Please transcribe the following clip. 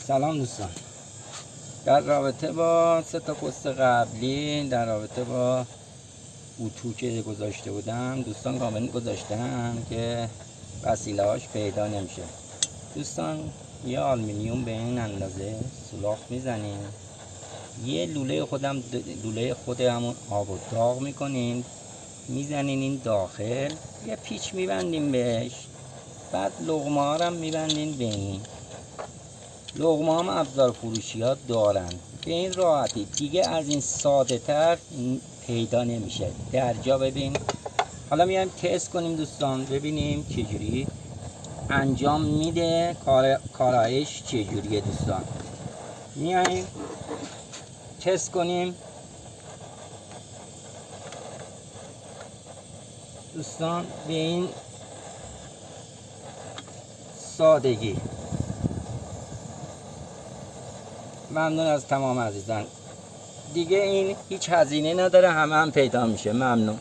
سلام دوستان، در رابطه با 3 پست قبلی در رابطه با اتو که گذاشته بودم، دوستان کامنت گذاشتن که وسیله هاش پیدا نمیشه. دوستان یه آلومینیوم به این اندازه سوراخ میزنیم، یه لوله خود همون آب و داغ میکنین، میزنین این داخل، یه پیچ میبندیم بهش، بعد لقمه ها رو میبندین به این لقمه هم ابزار فروشی ها دارن. به این راحتی دیگه از این ساده تر پیدا نمیشه. درجا ببین، حالا میایم تست کنیم دوستان، ببینیم چجوری انجام میده، کارایش چجوریه. دوستان میایم تست کنیم. دوستان به این سادگی. ممنون از تمام عزیزان. دیگه این هیچ هزینه نداره، همه هم پیدا میشه. ممنون.